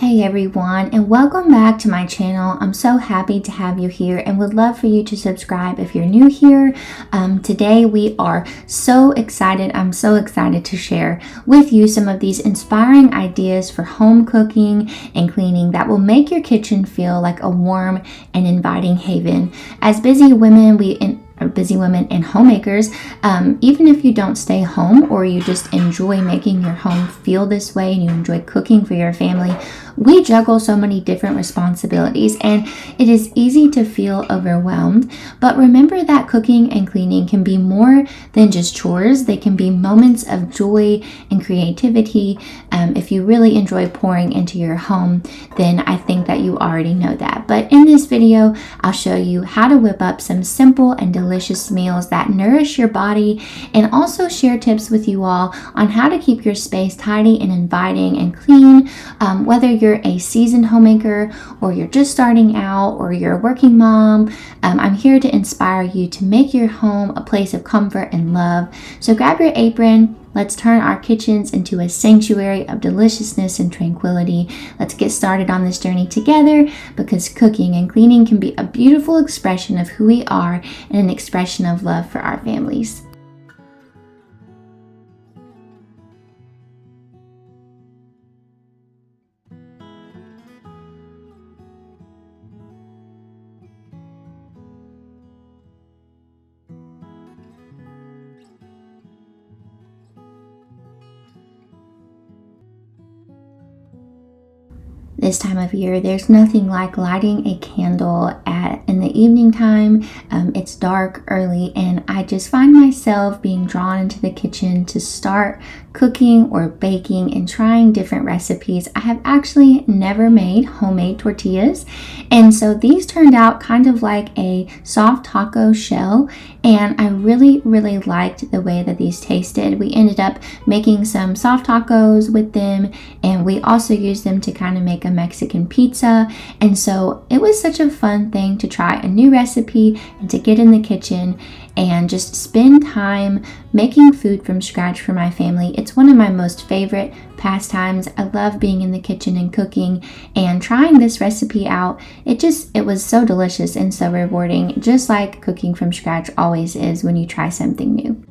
Hey everyone, and welcome back to my channel. I'm so happy to have you here and would love for you to subscribe if you're new here. Today we are so excited. I'm so excited to share with you some of these inspiring ideas for home cooking and cleaning that will make your kitchen feel like a warm and inviting haven. As busy women and homemakers, even if you don't stay home or you just enjoy making your home feel this way and you enjoy cooking for your family, we juggle so many different responsibilities and it is easy to feel overwhelmed. But remember that cooking and cleaning can be more than just chores. They can be moments of joy and creativity. If you really enjoy pouring into your home, then I think that you already know that. But in this video, I'll show you how to whip up some simple and delicious meals that nourish your body, and also share tips with you all on how to keep your space tidy and inviting and clean, whether you're a seasoned homemaker or you're just starting out or you're a working mom. I'm here to inspire you to make your home a place of comfort and love. So grab your apron. Let's turn our kitchens into a sanctuary of deliciousness and tranquility. Let's get started on this journey together, because cooking and cleaning can be a beautiful expression of who we are and an expression of love for our families. This time of year, there's nothing like lighting a candle in the evening time. It's dark early, and I just find myself being drawn into the kitchen to start cooking or baking and trying different recipes. I have actually never made homemade tortillas, and so these turned out kind of like a soft taco shell, and I really liked the way that these tasted. We ended up making some soft tacos with them, and we also used them to kind of make a Mexican pizza. And so it was such a fun thing to try a new recipe and to get in the kitchen and just spend time making food from scratch for my family. It's one of my most favorite pastimes. I love being in the kitchen and cooking, and trying this recipe out, it was so delicious and so rewarding, just like cooking from scratch always is when you try something new.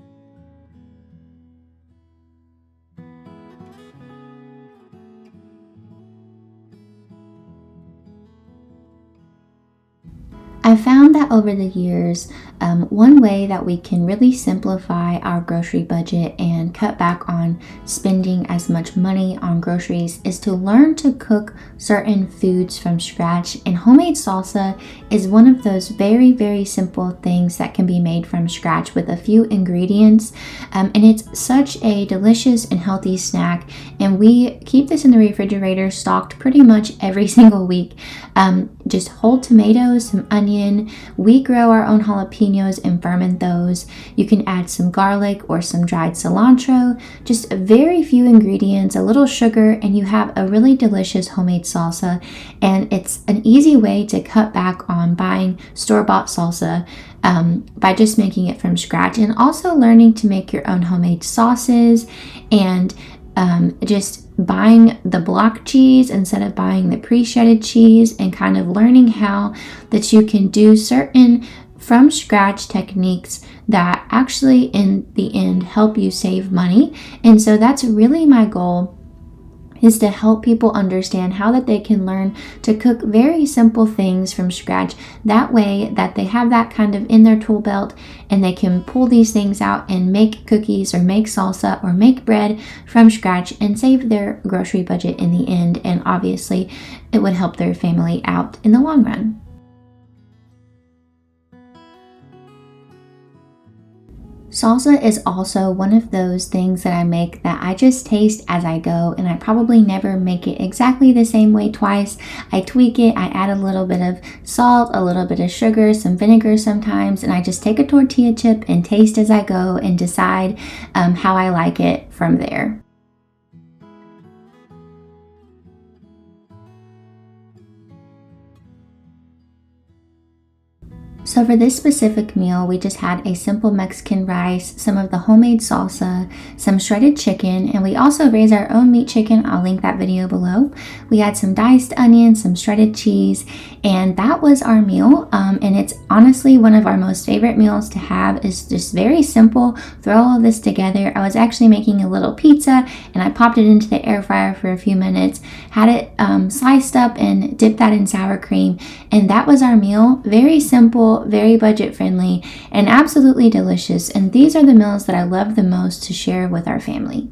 I found that over the years, one way that we can really simplify our grocery budget and cut back on spending as much money on groceries is to learn to cook certain foods from scratch. And homemade salsa is one of those very simple things that can be made from scratch with a few ingredients. And it's such a delicious and healthy snack. And we keep this in the refrigerator stocked pretty much every single week. Just whole tomatoes, some onion. We grow our own jalapenos and ferment those. You can add some garlic or some dried cilantro, just very few ingredients, a little sugar, and you have a really delicious homemade salsa. And it's an easy way to cut back on buying store-bought salsa by just making it from scratch, and also learning to make your own homemade sauces, and just buying the block cheese instead of buying the pre-shredded cheese, and kind of learning how that you can do certain from scratch techniques that actually in the end help you save money. And so that's really my goal, is to help people understand how that they can learn to cook very simple things from scratch. That way that they have that kind of in their tool belt, and they can pull these things out and make cookies or make salsa or make bread from scratch and save their grocery budget in the end. And obviously it would help their family out in the long run. Salsa is also one of those things that I make that I just taste as I go, and I probably never make it exactly the same way twice. I tweak it, I add a little bit of salt, a little bit of sugar, some vinegar sometimes, and I just take a tortilla chip and taste as I go and decide how I like it from there. So for this specific meal, we just had a simple Mexican rice, some of the homemade salsa, some shredded chicken, and we also raised our own meat chicken. I'll link that video below. We had some diced onions, some shredded cheese, and that was our meal. And it's honestly one of our most favorite meals to have. It's just very simple. Throw all of this together. I was actually making a little pizza, and I popped it into the air fryer for a few minutes, had it sliced up and dipped that in sour cream, and that was our meal. Very simple, very budget friendly, and absolutely delicious. And these are the meals that I love the most to share with our family.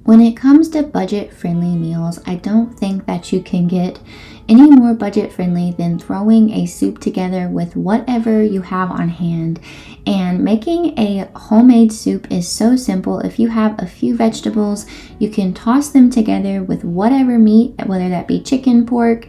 When it comes to budget-friendly meals, I don't think that you can get any more budget-friendly than throwing a soup together with whatever you have on hand. And making a homemade soup is so simple. If you have a few vegetables, you can toss them together with whatever meat, whether that be chicken, pork,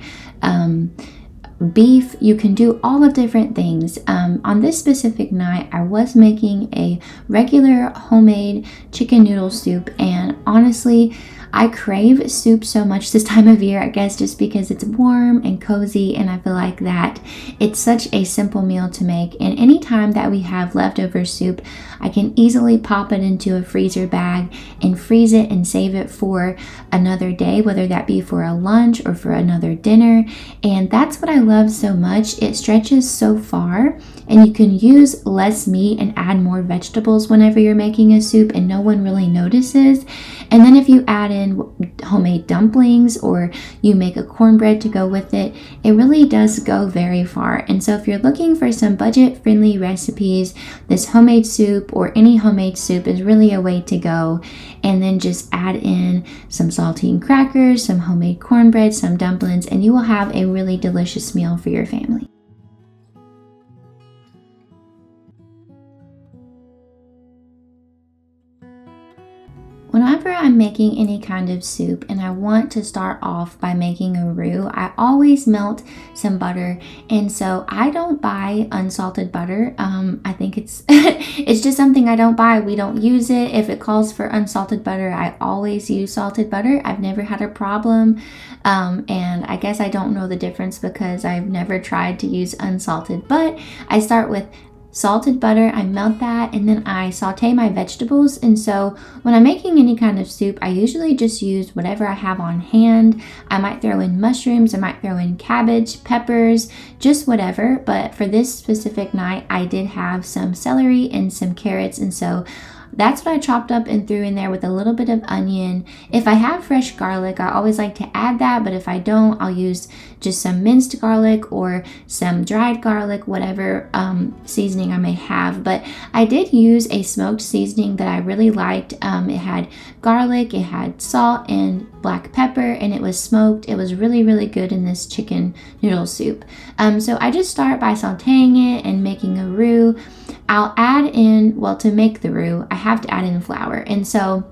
beef. You can do all the different things. On this specific night, I was making a regular homemade chicken noodle soup, and honestly, I crave soup so much this time of year, I guess just because it's warm and cozy, and I feel like that it's such a simple meal to make. And anytime that we have leftover soup, I can easily pop it into a freezer bag and freeze it and save it for another day, whether that be for a lunch or for another dinner. And that's what I love so much. It stretches so far, and you can use less meat and add more vegetables whenever you're making a soup, and no one really notices. And then if you add in homemade dumplings or you make a cornbread to go with it, it really does go very far. And so if you're looking for some budget-friendly recipes, this homemade soup or any homemade soup is really a way to go. And then just add in some saltine crackers, some homemade cornbread, some dumplings, and you will have a really delicious meal for your family. Whenever I'm making any kind of soup and I want to start off by making a roux, I always melt some butter, and so I don't buy unsalted butter. I think it's it's just something I don't buy. We don't use it. If it calls for unsalted butter, I always use salted butter. I've never had a problem, and I guess I don't know the difference because I've never tried to use unsalted, but I start with salted butter, I melt that, and then I saute my vegetables. And so when I'm making any kind of soup, I usually just use whatever I have on hand. I might throw in mushrooms, I might throw in cabbage, peppers, just whatever. But for this specific night, I did have some celery and some carrots, and so that's what I chopped up and threw in there with a little bit of onion. If I have fresh garlic, I always like to add that, but if I don't, I'll use just some minced garlic or some dried garlic, whatever seasoning I may have. But I did use a smoked seasoning that I really liked. It had garlic, it had salt and black pepper, and it was smoked. It was really, really good in this chicken noodle soup. So I just start by sauteing it and making a roux. I'll add in, well, to make the roux, I have to add in flour. And so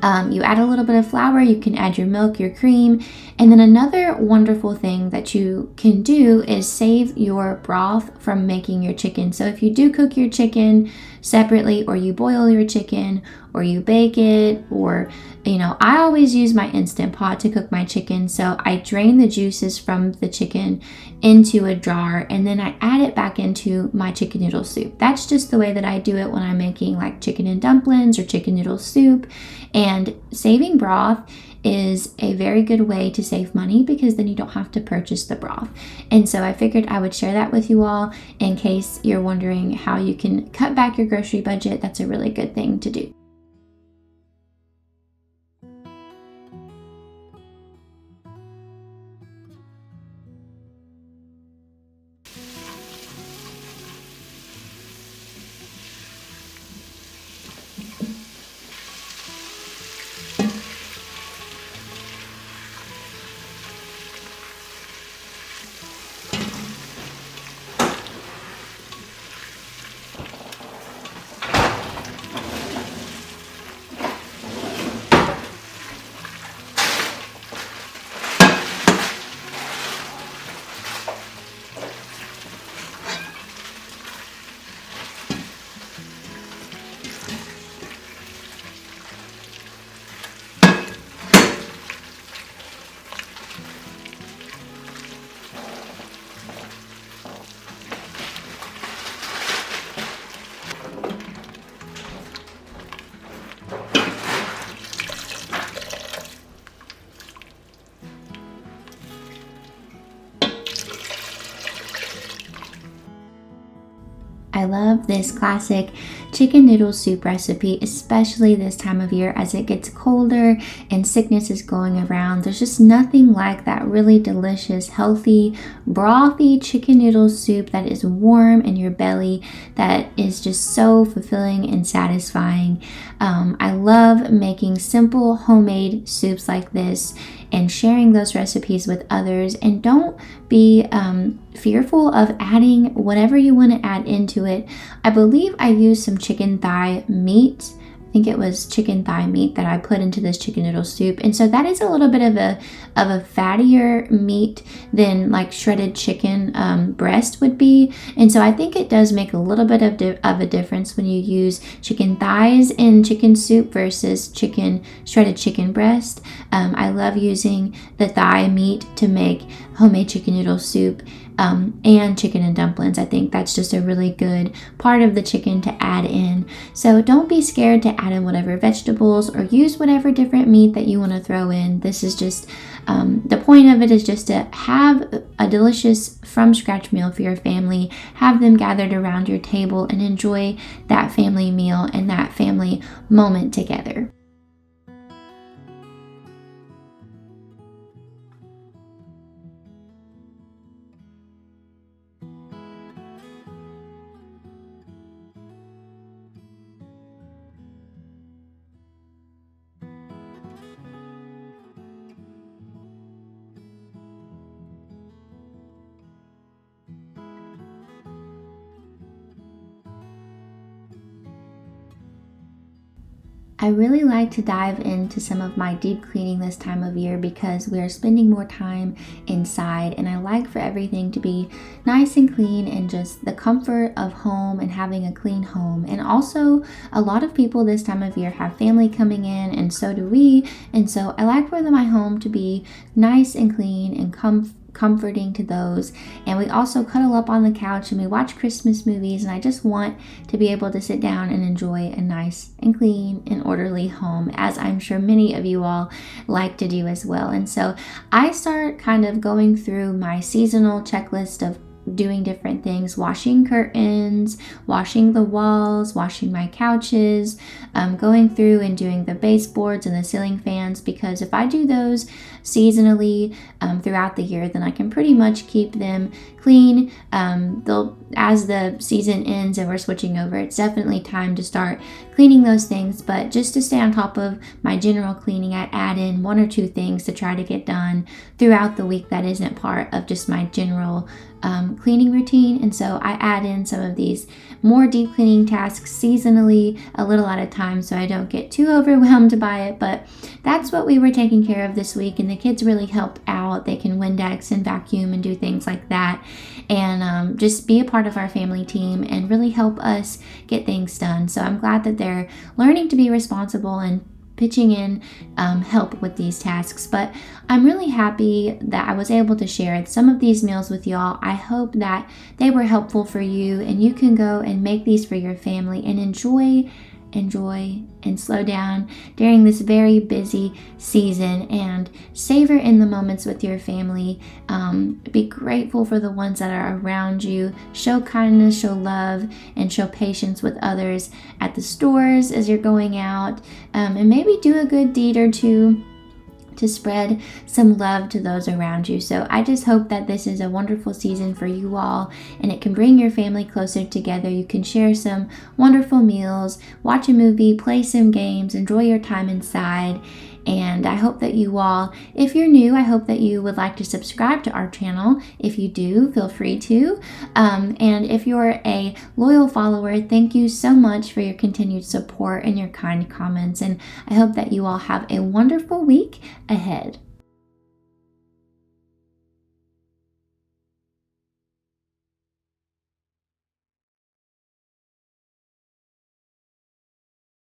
you add a little bit of flour, you can add your milk, your cream, and then another wonderful thing that you can do is save your broth from making your chicken. So if you do cook your chicken separately, or you boil your chicken, or you bake it, or I always use my Instant Pot to cook my chicken. So I drain the juices from the chicken into a jar, and then I add it back into my chicken noodle soup. That's just the way that I do it when I'm making like chicken and dumplings or chicken noodle soup. And saving broth is a very good way to save money because then you don't have to purchase the broth. And so I figured I would share that with you all in case you're wondering how you can cut back your grocery budget. That's a really good thing to do. I love this classic chicken noodle soup recipe, especially this time of year as it gets colder and sickness is going around. There's just nothing like that really delicious, healthy, brothy chicken noodle soup that is warm in your belly, that is just so fulfilling and satisfying. I love making simple homemade soups like this and sharing those recipes with others. And don't be fearful of adding whatever you want to add into it. I believe I used some chicken thigh meat. I think it was chicken thigh meat that I put into this chicken noodle soup, and so that is a little bit of a fattier meat than like shredded chicken breast would be, and so I think it does make a little bit of a difference when you use chicken thighs in chicken soup versus shredded chicken breast. I love using the thigh meat to make homemade chicken noodle soup and chicken and dumplings. I think that's just a really good part of the chicken to add in. So don't be scared to add in whatever vegetables or use whatever different meat that you want to throw in. This is just the point of it is just to have a delicious from scratch meal for your family, have them gathered around your table and enjoy that family meal and that family moment together. I really like to dive into some of my deep cleaning this time of year because we are spending more time inside, and I like for everything to be nice and clean and just the comfort of home and having a clean home. And also, a lot of people this time of year have family coming in, and so do we. And so I like for my home to be nice and clean and comforting to those. And we also cuddle up on the couch and we watch Christmas movies, and I just want to be able to sit down and enjoy a nice and clean and orderly home, as I'm sure many of you all like to do as well. And so I start kind of going through my seasonal checklist of doing different things, washing curtains, washing the walls, washing my couches, going through and doing the baseboards and the ceiling fans, because if I do those seasonally throughout the year, then I can pretty much keep them clean. As the season ends and we're switching over, it's definitely time to start cleaning those things. But just to stay on top of my general cleaning, I add in one or two things to try to get done throughout the week that isn't part of just my general cleaning routine. And so I add in some of these more deep cleaning tasks seasonally, a little at a time, so I don't get too overwhelmed by it. But that's what we were taking care of this week, and the kids really helped out. They can Windex and vacuum and do things like that, and just be a part of our family team and really help us get things done. So I'm glad that they're learning to be responsible and pitching in help with these tasks. But I'm really happy that I was able to share some of these meals with y'all. I hope that they were helpful for you, and you can go and make these for your family and enjoy and slow down during this very busy season, and savor in the moments with your family. Be grateful for the ones that are around you. Show kindness, show love, and show patience with others at the stores as you're going out, and maybe do a good deed or two to spread some love to those around you. So I just hope that this is a wonderful season for you all, and it can bring your family closer together. You can share some wonderful meals, watch a movie, play some games, enjoy your time inside. And I hope that you all, if you're new, I hope that you would like to subscribe to our channel. If you do, feel free to. And if you're a loyal follower, thank you so much for your continued support and your kind comments. And I hope that you all have a wonderful week ahead.